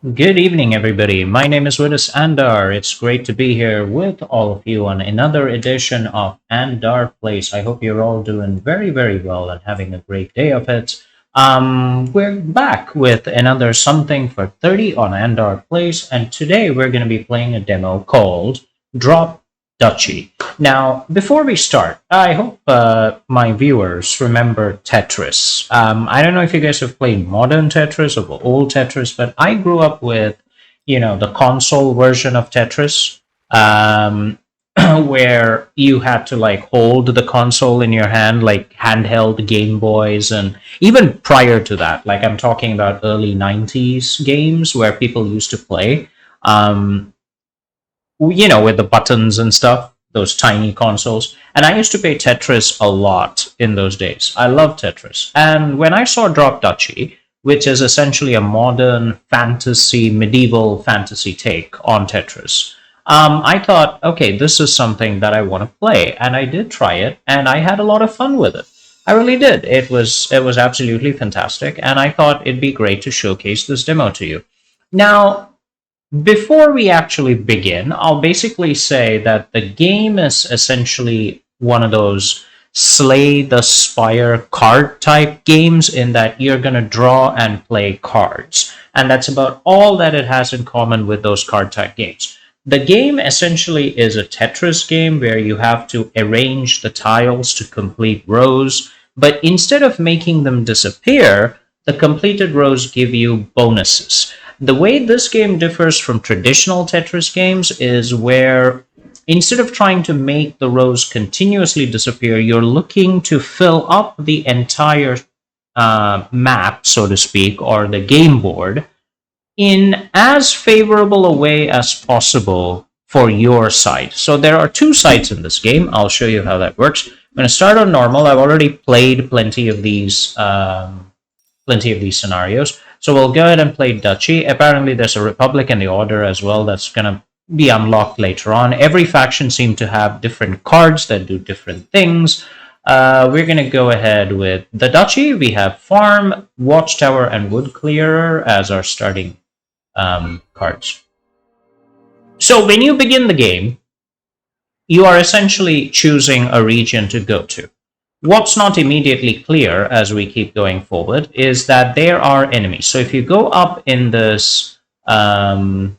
Good evening, everybody. My name is Windus Andar. It's great to be here with all of you on another edition of Andar Place. I hope you're all doing very, very well and having a great day of it. We're back with another Something for 30 on Andar Place, and today we're going to be playing a demo called Drop Duchy. Now, before we start, I hope my viewers remember Tetris. I don't know if you guys have played modern Tetris or old Tetris, but I grew up with, the console version of Tetris, where you had to like hold the console in your hand, like handheld Game Boys, and even prior to that, like I'm talking about early 90s games where people used to play. Um, with the buttons and stuff, those tiny consoles. And I used to play Tetris a lot in those days. I love Tetris. And when I saw Drop Duchy, which is essentially a modern fantasy, medieval fantasy take on Tetris, I thought, okay, this is something that I want to play. And I did try it, and I had a lot of fun with it. I really did. It was absolutely fantastic, and I thought it'd be great to showcase this demo to you. Now, before we actually begin, I'll basically say that the game is essentially one of those Slay the Spire card type games in that you're going to draw and play cards. And that's about all that it has in common with those card type games. The game essentially is a Tetris game where you have to arrange the tiles to complete rows, but instead of making them disappear, the completed rows give you bonuses. The way this game differs from traditional Tetris games is where instead of trying to make the rows continuously disappear, you're looking to fill up the entire map, so to speak, or the game board in as favorable a way as possible for your side. So there are two sides in this game. I'll show you how that works. I'm going to start on normal. I've already played plenty of these scenarios. So we'll go ahead and play Duchy. Apparently, there's a Republic in the Order as well that's going to be unlocked later on. Every faction seems to have different cards that do different things. We're going to go ahead with the Duchy. We have Farm, Watchtower, and Wood Clearer as our starting cards. So when you begin the game, you are essentially choosing a region to go to. What's not immediately clear as we keep going forward is that there are enemies. So if you go up in this Rogue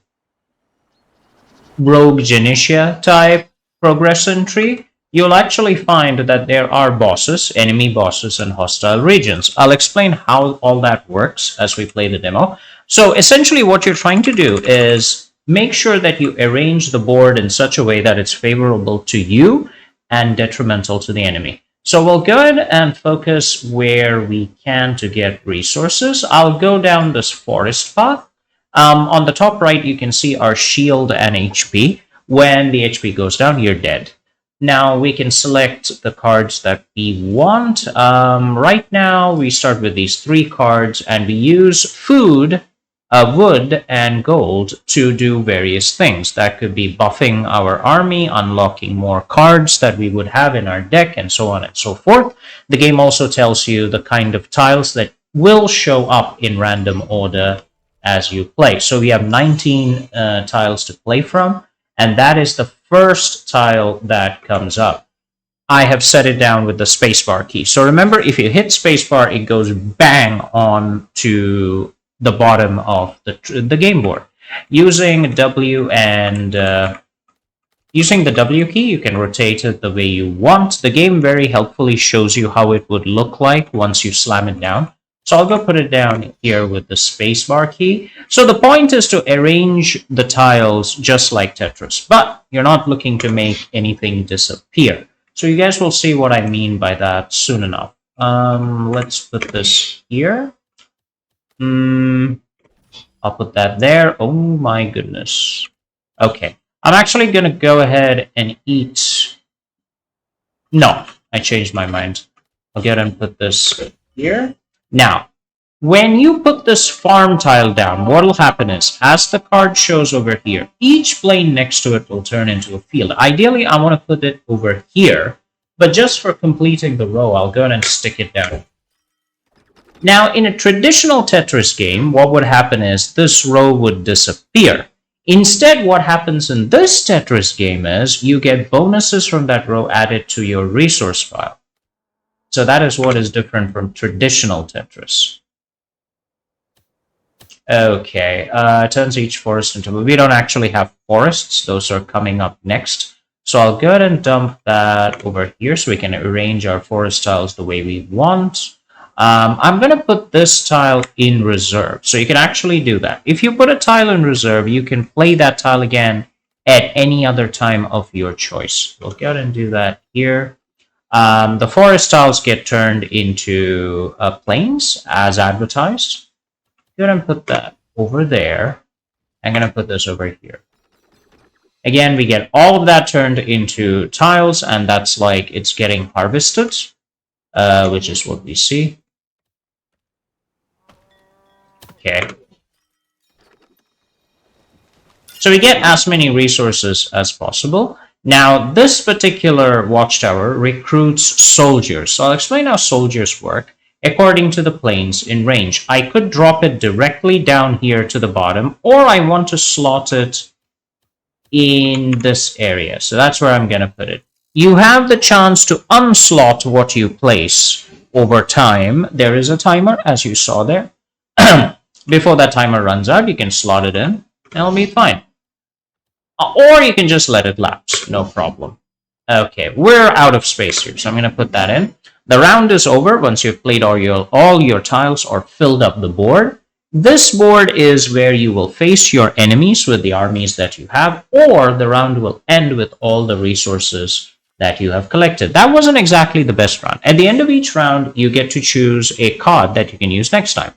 Genetia type progression tree, you'll actually find that there are bosses, enemy bosses, and hostile regions. I'll explain how all that works as we play the demo. So essentially what you're trying to do is make sure that you arrange the board in such a way that it's favorable to you and detrimental to the enemy. So we'll go ahead and focus where we can to get resources. I'll go down this forest path. On the top right, you can see our shield and HP. When the HP goes down, you're dead. Now we can select the cards that we want. Right now, we start with these three cards, and we use food, wood, and gold to do various things. That could be buffing our army, unlocking more cards that we would have in our deck, and so on and so forth. The game also tells you the kind of tiles that will show up in random order as you play. So we have 19 tiles to play from, and that is the first tile that comes up. I have set it down with the spacebar key. So remember, if you hit spacebar, it goes bang on to the bottom of the game board. Using W and using the W key, you can rotate it the way you want. The game very helpfully shows you how it would look like once you slam it down. So I'll go put it down here with the spacebar key. So the point is to arrange the tiles just like Tetris, but you're not looking to make anything disappear. So you guys will see what I mean by that soon enough. Let's put this here. I'll put that there. Oh my goodness. Okay. I'm actually going to go ahead and eat. No, I changed my mind. I'll go ahead and put this here. Now, when you put this farm tile down, what will happen is, as the card shows over here, each plane next to it will turn into a field. Ideally, I want to put it over here, but just for completing the row, I'll go ahead and stick it down. Now, in a traditional Tetris game, what would happen is this row would disappear. Instead, what happens in this Tetris game is you get bonuses from that row added to your resource file. So that is what is different from traditional Tetris. Okay, turns each forest into... We don't actually have forests. Those are coming up next. So I'll go ahead and dump that over here so we can arrange our forest tiles the way we want. I'm going to put this tile in reserve. So you can actually do that. If you put a tile in reserve, you can play that tile again at any other time of your choice. We'll go ahead and do that here. The forest tiles get turned into plains as advertised. I'm going to put that over there. I'm going to put this over here. Again, we get all of that turned into tiles, and that's like it's getting harvested, which is what we see. Okay. So we get as many resources as possible. Now, this particular watchtower recruits soldiers. So I'll explain how soldiers work. According to the planes in range, I could drop it directly down here to the bottom, or I want to slot it in this area. So that's where I'm going to put it. You have the chance to unslot what you place over time. There is a timer, as you saw there. Before that timer runs out, you can slot it in. It'll be fine. Or you can just let it lapse. No problem. Okay, we're out of space here, so I'm going to put that in. The round is over once you've played all your tiles or filled up the board. This board is where you will face your enemies with the armies that you have, or the round will end with all the resources that you have collected. That wasn't exactly the best round. At the end of each round, you get to choose a card that you can use next time.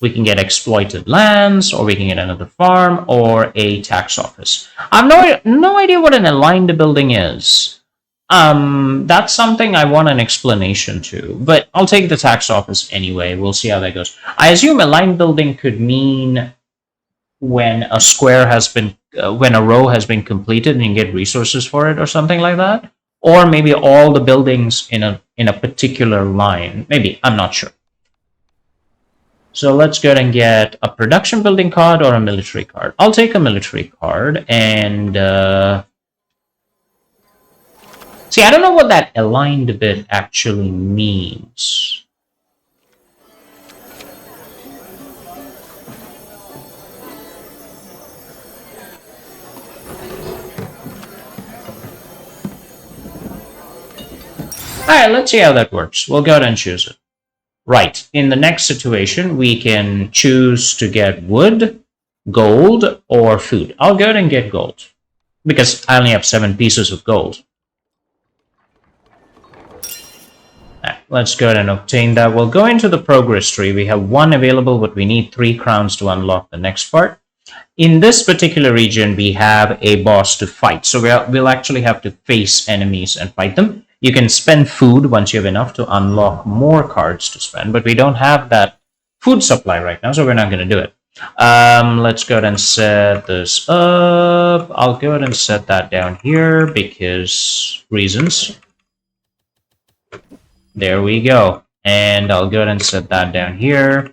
We can get exploited lands, or we can get another farm, or a tax office. I have no idea what an aligned building is. That's something I want an explanation to, but I'll take the tax office anyway. We'll see how that goes. I assume aligned building could mean when a square has been, when a row has been completed and you get resources for it or something like that. Or maybe all the buildings in a particular line. Maybe, I'm not sure. So let's go ahead and get a production building card or a military card. I'll take a military card and... See, I don't know what that aligned bit actually means. Alright, let's see how that works. We'll go ahead and choose it. Right, in the next situation, we can choose to get wood, gold, or food. I'll go ahead and get gold, because I only have 7 pieces of gold. Right, let's go ahead and obtain that. We'll go into the progress tree. We have 1 available, but we need 3 crowns to unlock the next part. In this particular region, we have a boss to fight, so we'll actually have to face enemies and fight them. You can spend food once you have enough to unlock more cards to spend, but we don't have that food supply right now, so we're not going to do it. Let's go ahead and set this up. I'll go ahead and set that down here because reasons. There we go. And I'll go ahead and set that down here.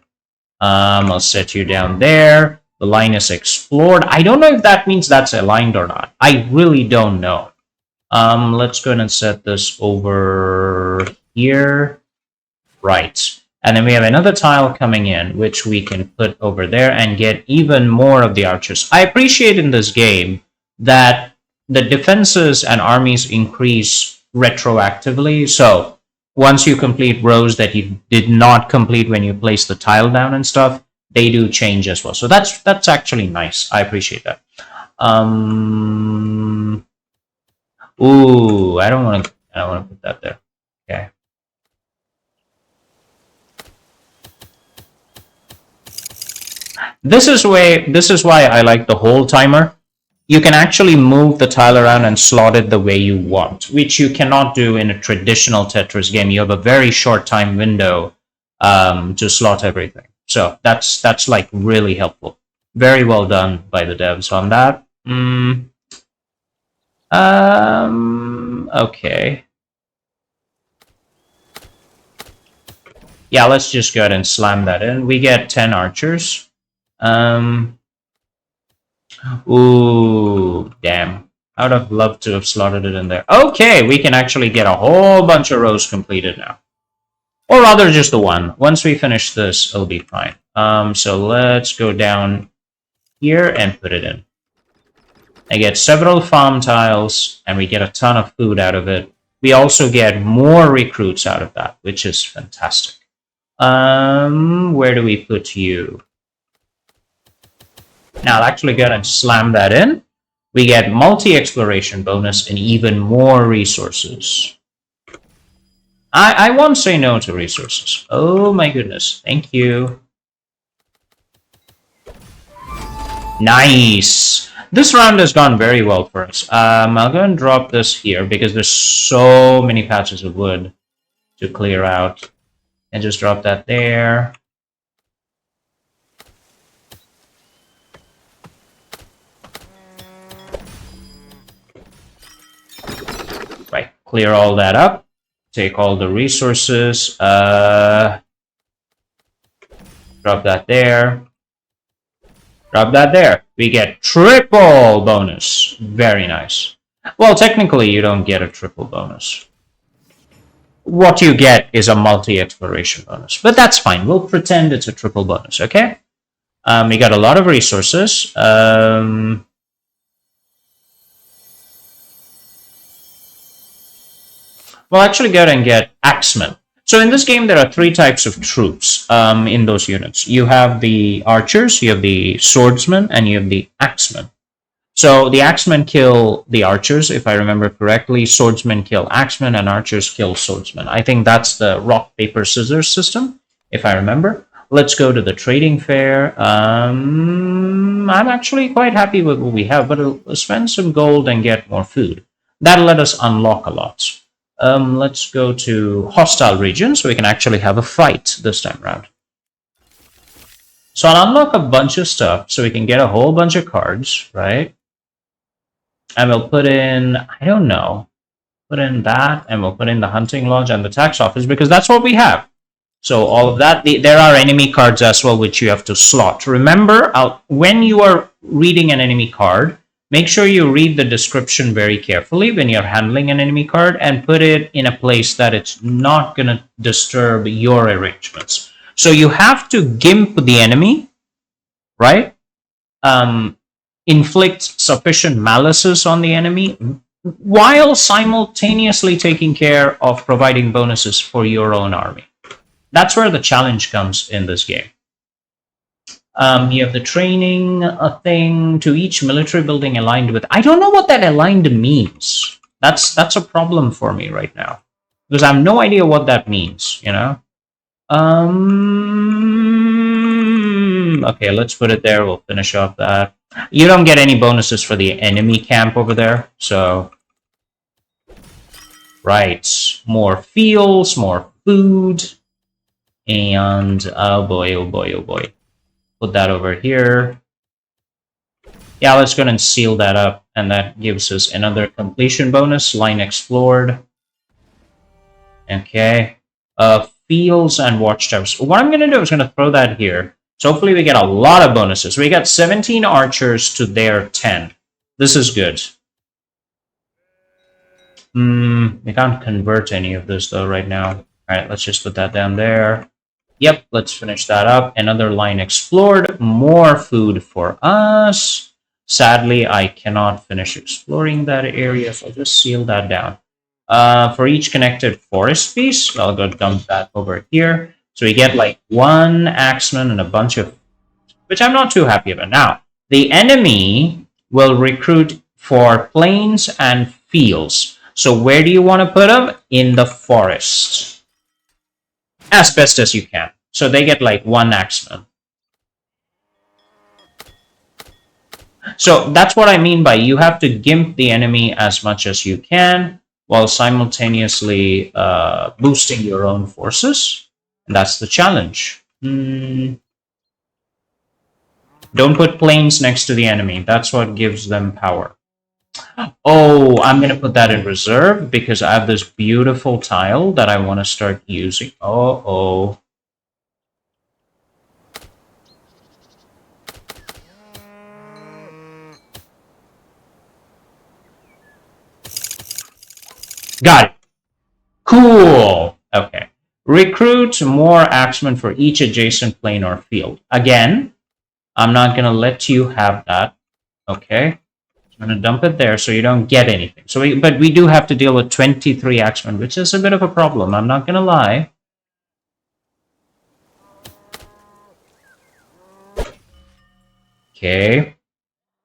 I'll set you down there. The line is explored. I don't know if that means that's aligned or not. I really don't know. Let's go ahead and set this over here. Right. And then we have another tile coming in, which we can put over there and get even more of the archers. I appreciate in this game that the defenses and armies increase retroactively. So once you complete rows that you did not complete when you place the tile down and stuff, they do change as well. So that's actually nice. I appreciate that. Ooh, I don't want to put that there. Okay. This is why I like the whole timer. You can actually move the tile around and slot it the way you want, which you cannot do in a traditional Tetris game. You have a very short time window to slot everything. So that's like really helpful. Very well done by the devs on that. Okay. Yeah, let's just go ahead and slam that in. We get 10 archers. Ooh, damn. I would have loved to have slotted it in there. Okay, we can actually get a whole bunch of rows completed now. Or rather, just the one. Once we finish this, it'll be fine. So let's go down here and put it in. I get several farm tiles, and we get a ton of food out of it. We also get more recruits out of that, which is fantastic. Where do we put you? Now I'll actually go and slam that in. We get multi-exploration bonus and even more resources. I won't say no to resources. Oh my goodness. Thank you. Nice. This round has gone very well for us. I'll go and drop this here because there's so many patches of wood to clear out. And just drop that there. Right, clear all that up. Take all the resources. Drop that there. Drop that there. We get triple bonus. Very nice. Well, technically, you don't get a triple bonus. What you get is a multi-exploration bonus. But that's fine. We'll pretend it's a triple bonus, okay? We got a lot of resources. We'll actually go and get axemen. So in this game, there are 3 types of troops in those units. You have the archers, you have the swordsmen, and you have the axemen. So the axemen kill the archers, if I remember correctly. Swordsmen kill axemen, and archers kill swordsmen. I think that's the rock, paper, scissors system, if I remember. Let's go to the trading fair. I'm actually quite happy with what we have, but I'll spend some gold and get more food. That'll let us unlock a lot. Let's go to hostile region so we can actually have a fight this time around. So I'll unlock a bunch of stuff so we can get a whole bunch of cards, right? And we'll put in, I don't know, put in that, and we'll put in the hunting lodge and the tax office because that's what we have. So all of that, there are enemy cards as well which you have to slot. Remember, when you are reading an enemy card, make sure you read the description very carefully when you're handling an enemy card and put it in a place that it's not going to disturb your arrangements. So you have to gimp the enemy, right? Inflict sufficient malices on the enemy while simultaneously taking care of providing bonuses for your own army. That's where the challenge comes in this game. You have the training thing to each military building aligned with. I don't know what that aligned means. That's a problem for me right now because I have no idea what that means. You know. Okay, let's put it there. We'll finish off that. You don't get any bonuses for the enemy camp over there, so right, more fields, more food, and oh boy, oh boy, oh boy. Put that over here. Yeah, let's go ahead and seal that up, and that gives us another completion bonus. Line explored. Okay. Fields and watchtowers. What I'm going to do is going to throw that here. So hopefully we get a lot of bonuses. We got 17 archers to their 10. This is good. We can't convert any of this though right now. All right, let's just put that down there. Yep, let's finish that up. Another line explored. More food for us. Sadly, I cannot finish exploring that area, so I'll just seal that down. For each connected forest piece, I'll go dump that over here. So we get like 1 axeman and a bunch of, which I'm not too happy about. Now, the enemy will recruit for plains and fields. So where do you want to put them? In the forest. As best as you can. So they get like 1 axeman. So that's what I mean by you have to gimp the enemy as much as you can while simultaneously boosting your own forces. And that's the challenge. Don't put planes next to the enemy. That's what gives them power. Oh, I'm going to put that in reserve because I have this beautiful tile that I want to start using. Oh. Got it. Cool. Okay. Recruit more axemen for each adjacent plane or field. Again, I'm not going to let you have that. Okay. I'm going to dump it there so you don't get anything. But we do have to deal with 23 axemen, which is a bit of a problem. I'm not going to lie. Okay.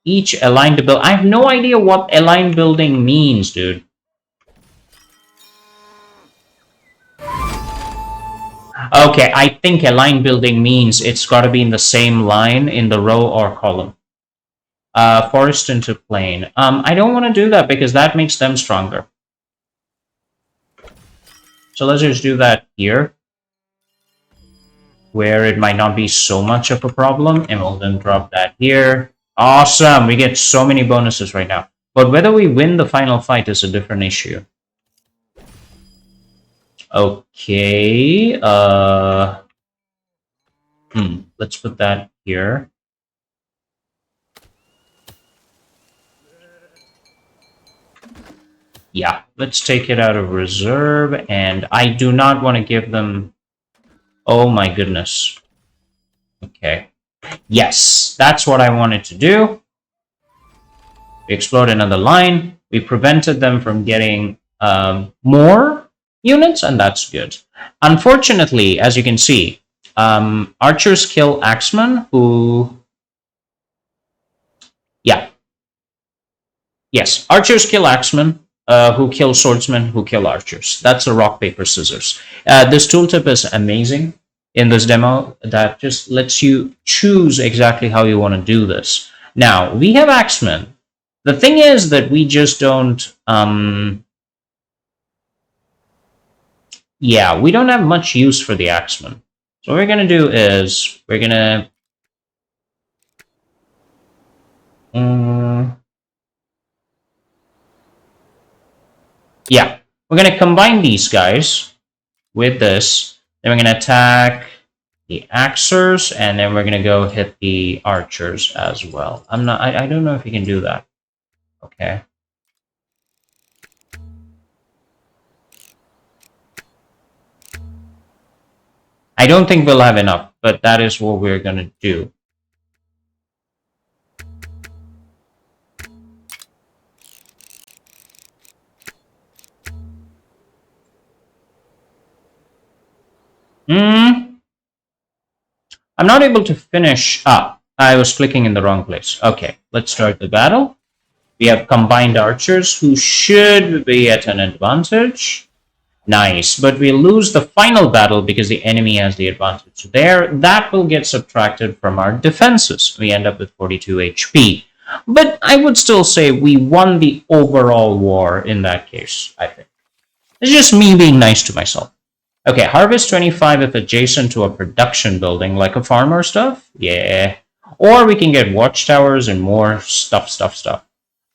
Each aligned build. I have no idea what aligned building means, dude. Okay, I think aligned building means it's got to be in the same line in the row or column. Forest into plain. I don't want to do that because that makes them stronger. So let's just do that here, where it might not be so much of a problem, and we'll then drop that here. Awesome! We get so many bonuses right now. But whether we win the final fight is a different issue. Okay, let's put that here. Yeah, let's take it out of reserve, and I do not want to give them... Oh my goodness. Okay. Yes, that's what I wanted to do. We explored another line. We prevented them from getting more units, and that's good. Unfortunately, as you can see, archers kill axemen who... Yeah. Yes, archers kill axemen who kill swordsmen who kill archers. That's a rock, paper, scissors. This tooltip is amazing in this demo that just lets you choose exactly how you want to do this. Now, we have axemen. The thing is that we just don't... yeah, we don't have much use for the axemen. So what we're going to do is we're going to... yeah, we're going to combine these guys with this. Then we're going to attack the axers, and then we're going to go hit the archers as well. I don't know if you can do that. Okay. I don't think we'll have enough, but that is what we're going to do. I'm not able to finish up. I was clicking in the wrong place. Okay, let's start the battle. We have combined archers who should be at an advantage. Nice, but we lose the final battle because the enemy has the advantage there. That will get subtracted from our defenses. We end up with 42 HP. But I would still say we won the overall war in that case, I think. It's just me being nice to myself. Okay, harvest 25 if adjacent to a production building, like a farm or stuff. Yeah. Or we can get watchtowers and more stuff.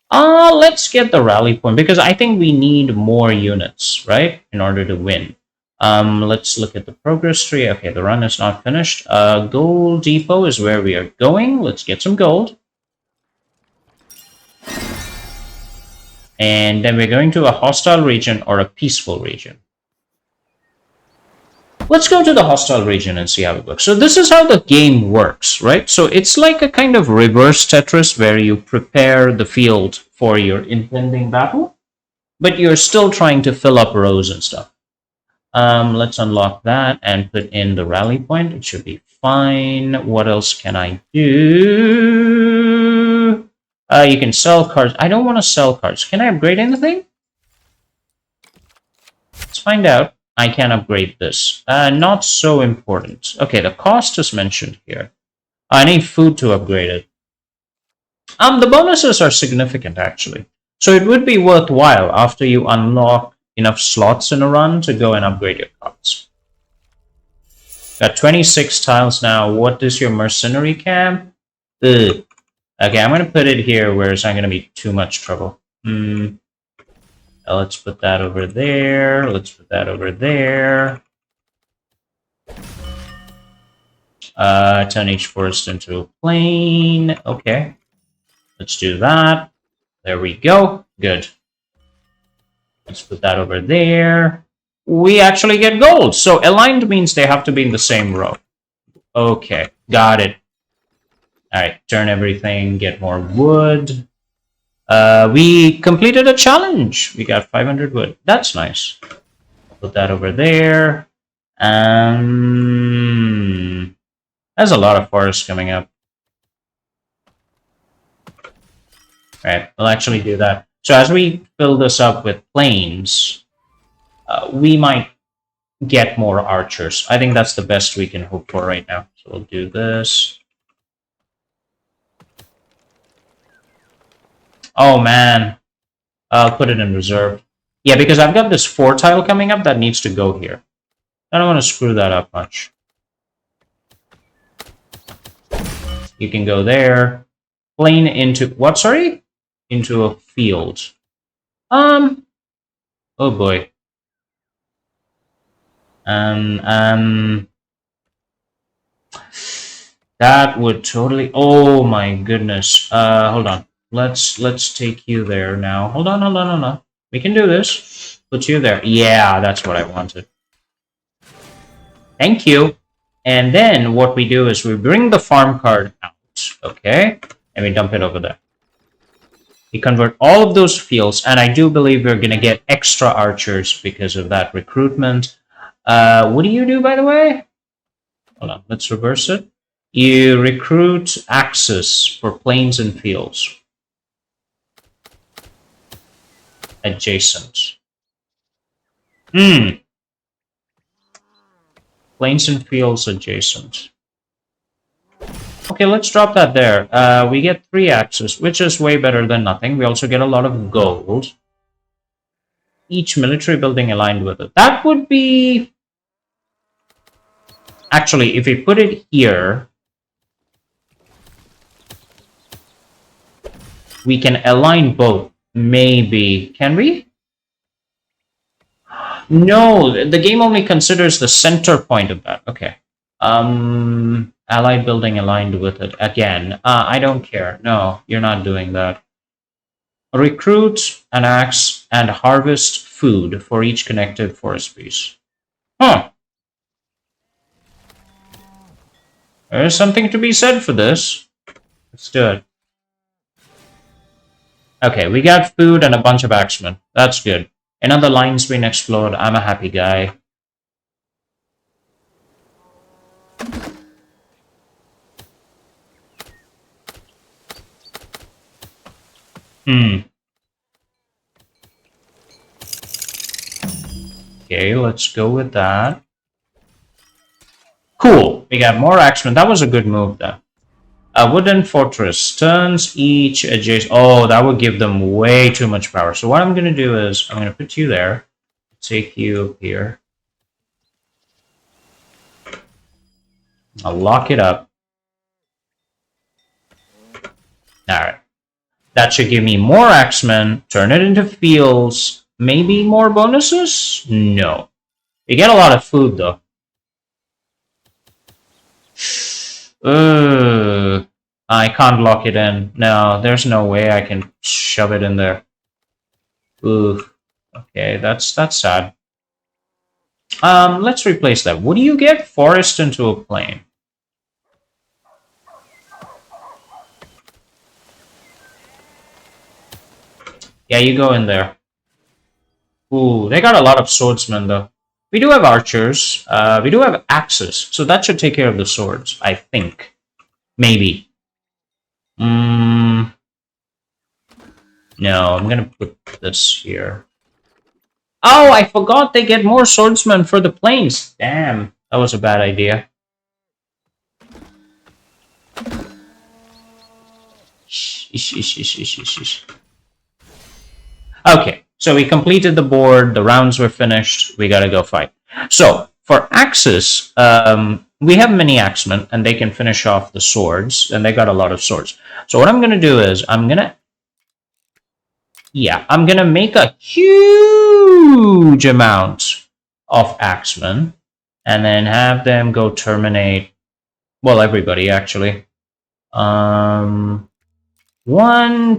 Let's get the rally point, because I think we need more units, right, in order to win. Let's look at the progress tree. Okay, the run is not finished. Gold depot is where we are going. Let's get some gold. And then we're going to a hostile region or a peaceful region. Let's go to the hostile region and see how it works. So this is how the game works, right? So it's like a kind of reverse Tetris where you prepare the field for your impending battle, but you're still trying to fill up rows and stuff. Let's unlock that and put in the rally point. It should be fine. What else can I do? You can sell cards. I don't want to sell cards. Can I upgrade anything? Let's find out. I can upgrade this. Not so important. Okay, the cost is mentioned here. I need food to upgrade it. The bonuses are significant, actually. So it would be worthwhile after you unlock enough slots in a run to go and upgrade your cards. Got 26 tiles now. What is your mercenary camp? Ugh. Okay, I'm going to put it here where it's not going to be too much trouble. Let's put that over there. Let's put that over there. Turn each forest into a plain. Okay. Let's do that. There we go. Good. Let's put that over there. We actually get gold. So aligned means they have to be in the same row. Okay, got it. All right, turn everything, get more wood. We completed a challenge. We got 500 wood. That's nice. Put that over there. There's a lot of forest coming up. All right, we'll actually do that. So as we fill this up with plains, we might get more archers. I think that's the best we can hope for right now. So we'll do this. Oh man, I'll put it in reserve. Yeah, because I've got this 4 tile coming up that needs to go here. I don't want to screw that up much. You can go there. Plane into what? Sorry, into a field. Oh boy. That would totally. Oh my goodness. Hold on. Let's take you there now. Hold on. We can do this. Put you there. Yeah, that's what I wanted. Thank you. And then what we do is we bring the farm card out, okay? And we dump it over there. We convert all of those fields, and I do believe we're going to get extra archers because of that recruitment. What do you do, by the way? Hold on, let's reverse it. You recruit axes for plains and fields. Adjacent. Plains and fields adjacent. Okay, let's drop that there. We get 3 axes, which is way better than nothing. We also get a lot of gold. Each military building aligned with it. That would be... Actually, if we put it here, we can align both. Maybe. Can we? No, the game only considers the center point of that. Okay. Allied building aligned with it. Again, I don't care. No, you're not doing that. Recruit an axe and harvest food for each connected forest piece. Huh. There's something to be said for this. Let's do it. Okay, we got food and a bunch of axemen. That's good. Another line's been explored. I'm a happy guy. Okay, let's go with that. Cool. We got more axemen. That was a good move, though. A wooden fortress turns each adjacent. Oh, that would give them way too much power. So what I'm going to do is I'm going to put you there. Take you here. I'll lock it up. Alright. That should give me more axemen. Turn it into fields. Maybe more bonuses? No. You get a lot of food, though. I can't lock it in. No, there's no way I can shove it in there. Ooh. Okay, that's sad. Let's replace that. What do you get? Forest into a plain. Yeah, you go in there. Ooh, they got a lot of swordsmen, though. We do have archers. We do have axes. So that should take care of the swords, I think. Maybe. No, I'm going to put this here. Oh, I forgot they get more swordsmen for the plains. Damn, that was a bad idea. Okay, so we completed the board. The rounds were finished. We gotta go fight. So, for axes, we have many axemen, and they can finish off the swords, and they got a lot of swords. So what I'm going to do is, I'm going to make a huge amount of axemen, and then have them go terminate, well, everybody, actually. 1,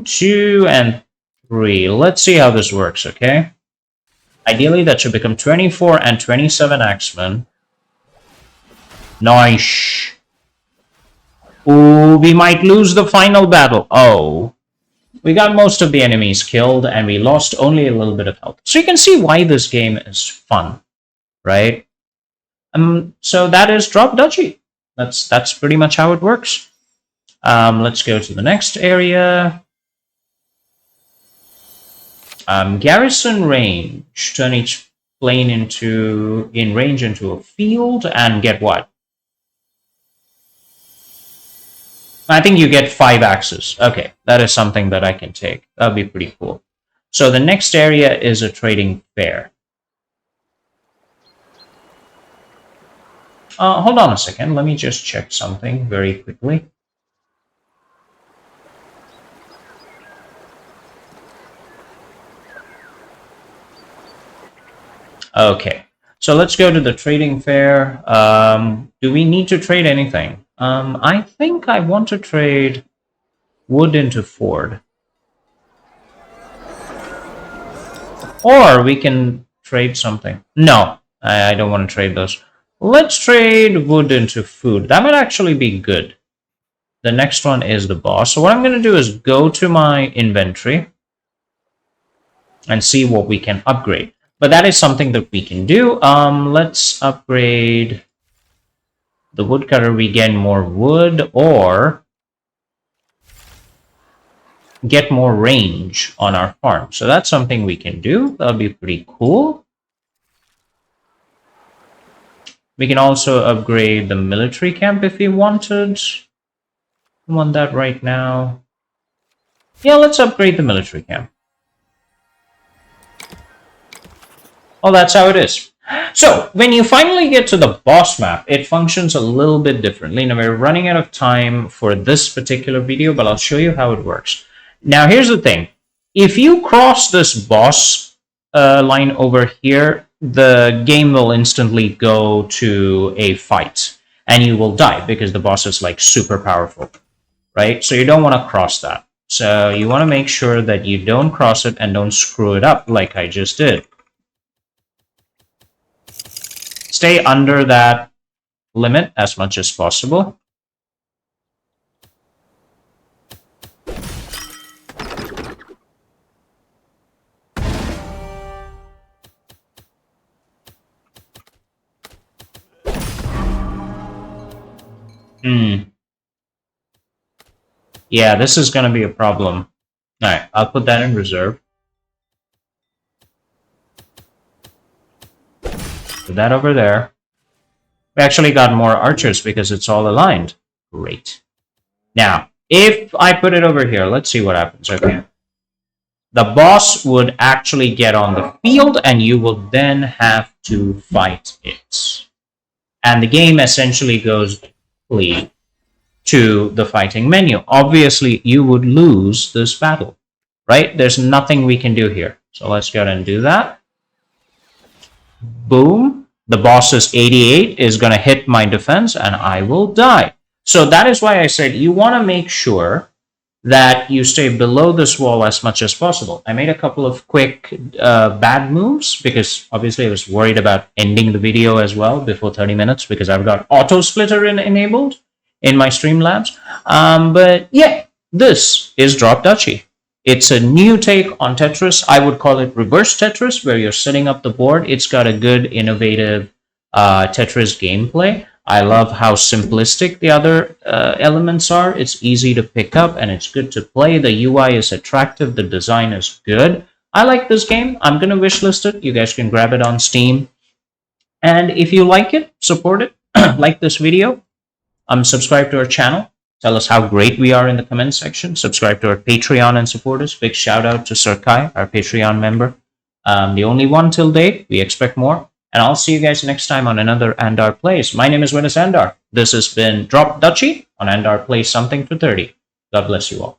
2, and 3. Let's see how this works, okay? Ideally, that should become 24 and 27 axemen. Nice. Ooh, we might lose the final battle. Oh. We got most of the enemies killed, and we lost only a little bit of health. So you can see why this game is fun, right? So that is Drop Duchy. That's pretty much how it works. Let's go to the next area. Garrison range. Turn each plane in range into a field and get what? I think you get 5 axes. Okay, that is something that I can take. That'll be pretty cool. So the next area is a trading fair. Hold on a second. Let me just check something very quickly. Okay, so let's go to the trading fair. Do we need to trade anything? I think I want to trade wood into Ford. Or we can trade something. No, I don't want to trade those. Let's trade wood into food. That might actually be good. The next one is the boss. So what I'm going to do is go to my inventory and see what we can upgrade. But that is something that we can do. Let's upgrade the woodcutter. We get more wood or get more range on our farm. So that's something we can do. That'll be pretty cool. We can also upgrade the military camp if we wanted. I want that right now. Yeah, let's upgrade the military camp. Oh, that's how it is. So, when you finally get to the boss map, it functions a little bit differently. Now, we're running out of time for this particular video, but I'll show you how it works. Now, here's the thing. If you cross this boss line over here, the game will instantly go to a fight, and you will die because the boss is like super powerful, right? So you don't want to cross that. So you want to make sure that you don't cross it and don't screw it up like I just did. Stay under that limit as much as possible. Yeah, this is going to be a problem. Alright, I'll put that in reserve. Put that over there. We actually got more archers because it's all aligned. Great. Now, if I put it over here, let's see what happens. Okay. The boss would actually get on the field and you will then have to fight it. And the game essentially goes to the fighting menu. Obviously, you would lose this battle, right? There's nothing we can do here. So let's go ahead and do that. Boom. The boss's 88 is going to hit my defense and I will die. So that is why I said you want to make sure that you stay below this wall as much as possible. I made a couple of quick bad moves because obviously I was worried about ending the video as well before 30 minutes because I've got auto splitter enabled in my Streamlabs. But yeah, this is Drop Duchy. It's a new take on Tetris. I would call it reverse Tetris, where you're setting up the board. It's got a good, innovative Tetris gameplay. I love how simplistic the other elements are. It's easy to pick up and it's good to play. The UI is attractive. The design is good. I like this game. I'm going to wishlist it. You guys can grab it on Steam. And if you like it, support it. Like this video. Subscribe to our channel. Tell us how great we are in the comment section. Subscribe to our Patreon and support us. Big shout out to Sir Kai, our Patreon member. The only one till date. We expect more. And I'll see you guys next time on another Andar Plays. My name is Windus Andar. This has been Drop Duchy on Andar Plays Something for 30. God bless you all.